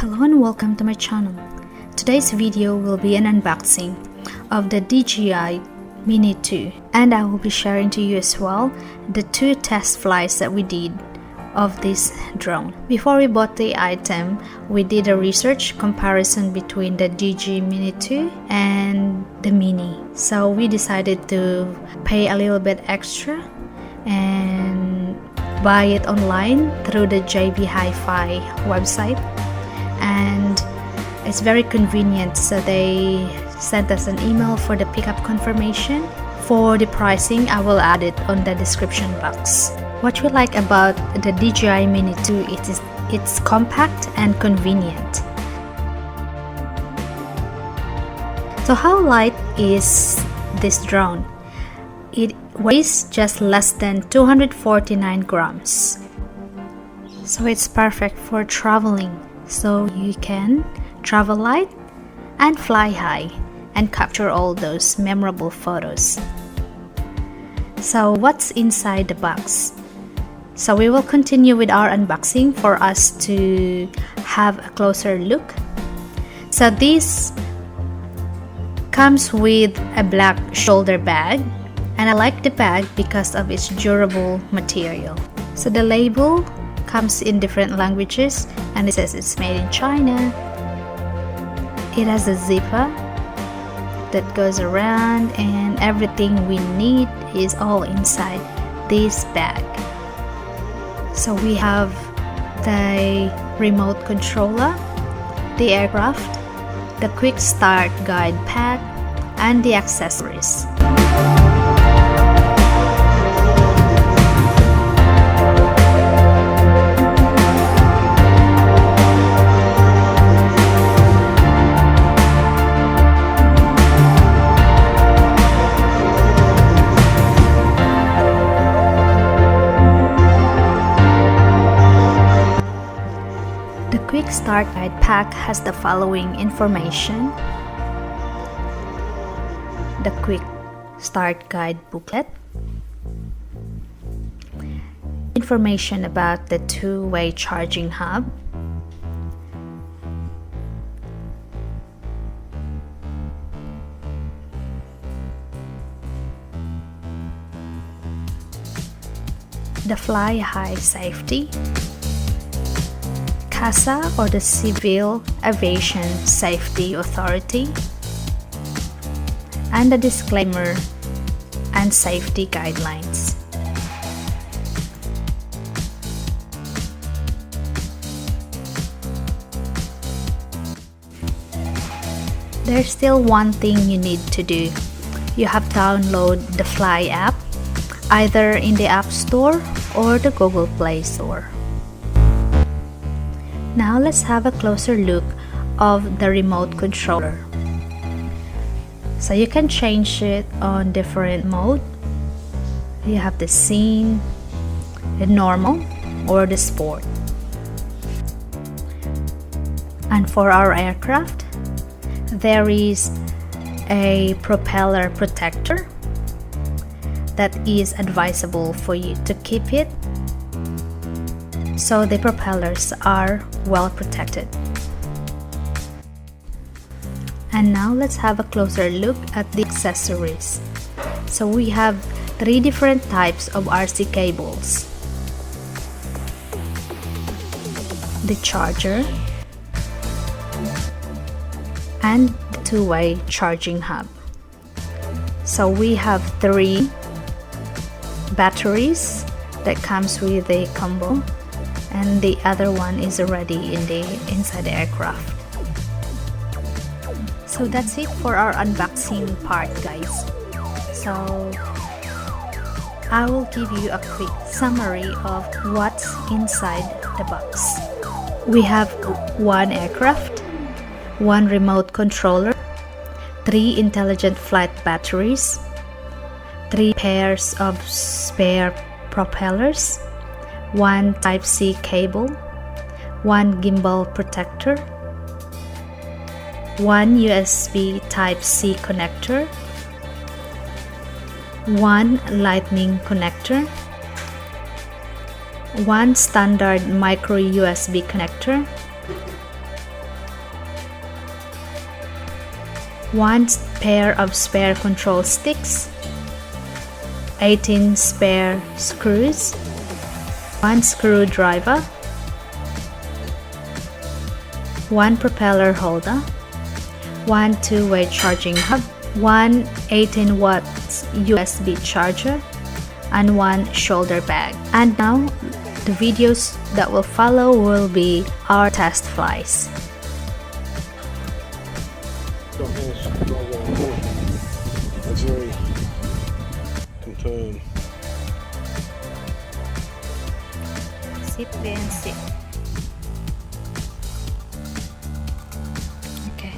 Hello and welcome to my channel. Today's video will be an unboxing of the DJI Mini 2, and I will be sharing to you as well the 2 test flights that we did of this drone. Before we bought the item, we did a research comparison between the DJI Mini 2 and the Mini. So we decided to pay a little bit extra and buy it online through the JB Hi-Fi website, and it's very convenient. So they sent us an email for the pickup confirmation. For the pricing, I will add it on the description box. What we like about the DJI Mini 2 it's compact and convenient. So how light is this drone? It weighs just less than 249 grams. So it's perfect for traveling. So you can travel light and fly high and capture all those memorable photos. So what's inside the box? So we will continue with our unboxing for us to have a closer look. So this comes with a black shoulder bag, and I like the bag because of its durable material. So the label comes in different languages and it says it's made in China. It has a zipper that goes around, and everything we need is all inside this bag. So we have the remote controller, the aircraft, the quick start guide pack, and the accessories. The Quick Start Guide Pack has the following information: the Quick Start Guide booklet, information about the two-way charging hub, the Fly High Safety, CASA or the Civil Aviation Safety Authority, and the disclaimer and safety guidelines. There's still one thing you need to do. You have to download the Fly app either in the App Store or the Google Play Store. Now let's have a closer look of the remote controller. So you can change it on different mode. You have the scene, the normal, or the sport. And for our aircraft, there is a propeller protector that is advisable for you to keep it so the propellers are well protected. And now let's have a closer look at the accessories. So we have 3 different types of RC cables: the charger and the two-way charging hub. So we have 3 batteries that comes with a combo, and the other one is already inside the aircraft. So that's it for our unboxing part, guys. So I will give you a quick summary of what's inside the box. We have 1 aircraft, 1 remote controller, 3 intelligent flight batteries, 3 pairs of spare propellers, 1 Type-C cable, 1 gimbal protector, 1 USB Type-C connector, 1 Lightning connector, 1 standard micro USB connector, 1 pair of spare control sticks, 18 spare screws, 1 screwdriver, 1 propeller holder, 1 two-way charging hub, 1 18 watts USB charger, and 1 shoulder bag. And now the videos that will follow will be our test flies. That's very confirmed. Sit and sit. Okay.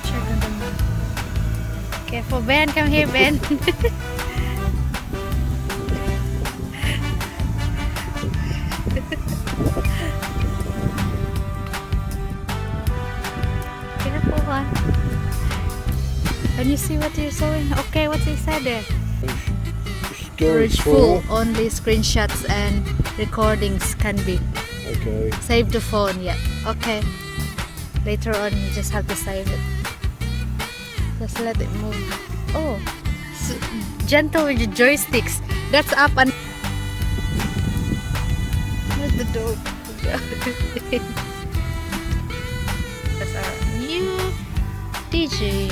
Check on the map. Careful, Ben. Come here, Ben. Careful, one. Can you see what you're showing? Okay, what's inside there? Storage full. Only screenshots and recordings can be. Okay. Save the phone, yeah. Okay. Later on, you just have to save it. Just let it move. Oh, gentle with the joysticks. That's up and. Where's the dog? That's our new DJ.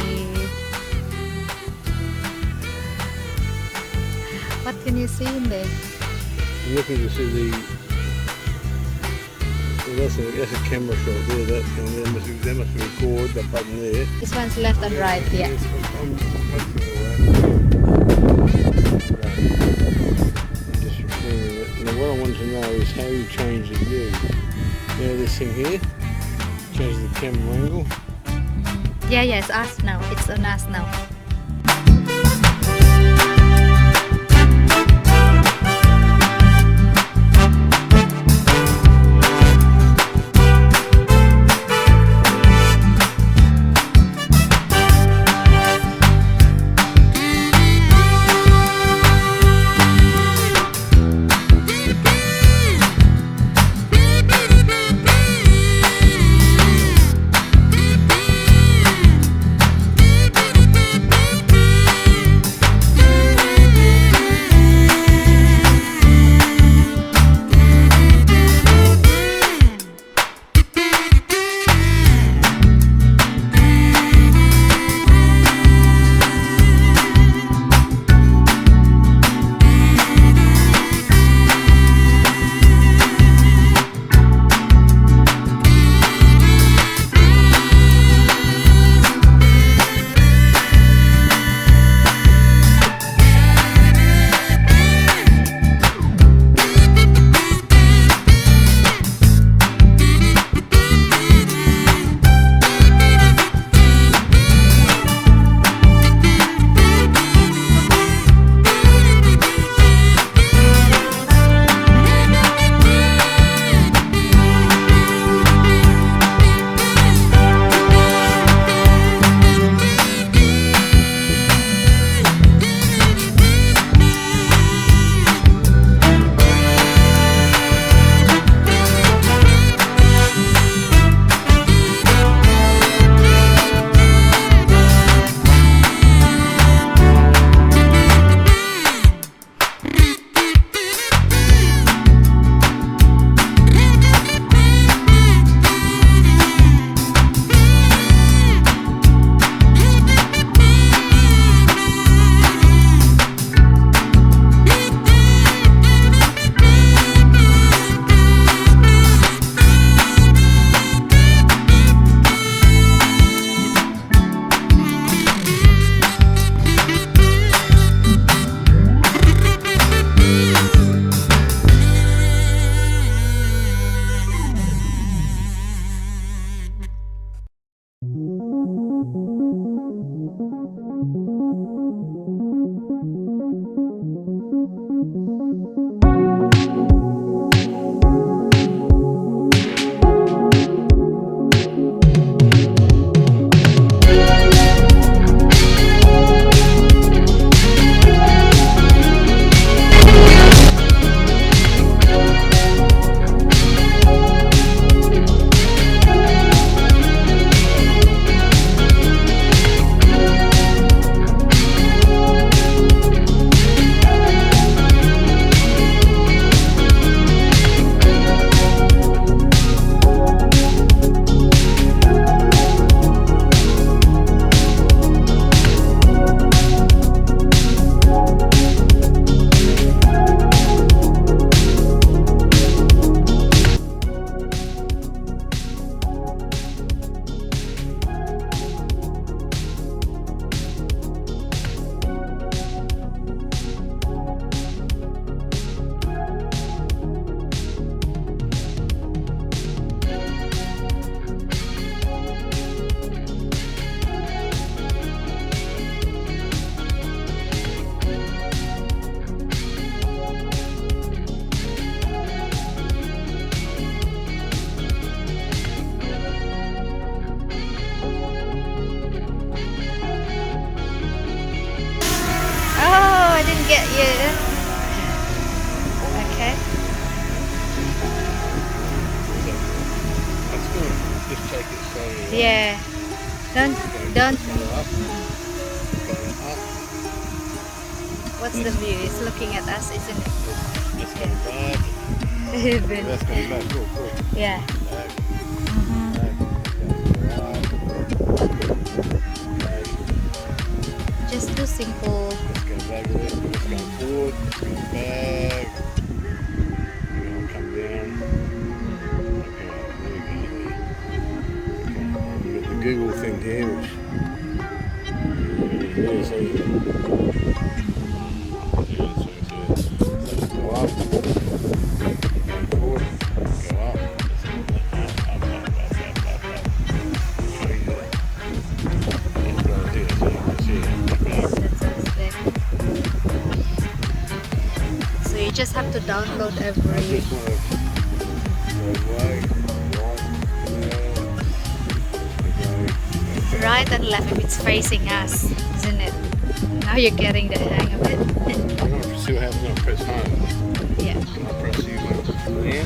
What can you see in there? I'm looking to see the. Well, that's a camera shot there. That must record that button there. This one's left and right, yeah. Yes, I'm just recording it. Now what I want to know is how you change the view. Now this thing here, change the camera angle. Yeah, it's us now. It's on us now. Yeah. Don't. Go up. What's the view? It's looking at us, isn't it? Let's go back. Even. Let's go back. Look. Yeah. Back. Just do simple. Let's go back a little bit. Let's go forward. Let's go back. We're going to come down. Okay, there you go. Okay, we've got the Google thing here, which is really go up. Go forward. Go up. Up. Show you that. Let's go here so you can see it. So you just have to download I every. just want to go right, Right and left if it's facing us, isn't it? Now you're getting the hang of it. I'm going to see what happens when I press home. Yeah. Can I press you there?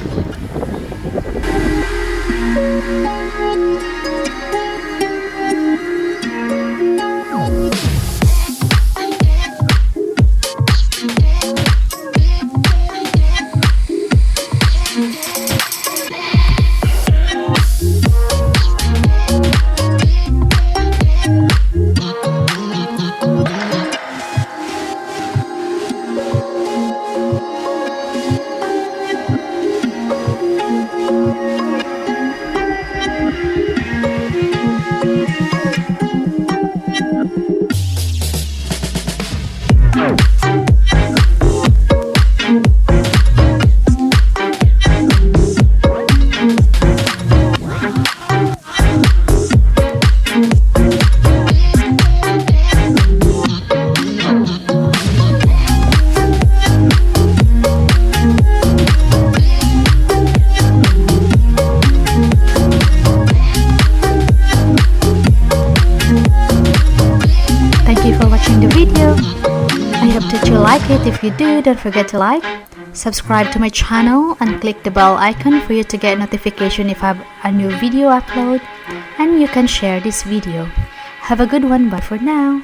Thank you for watching the video. I hope that you like it. If you do, don't forget to like, subscribe to my channel and click the bell icon for you to get notification if I have a new video upload, and you can share this video. Have a good one. Bye for now.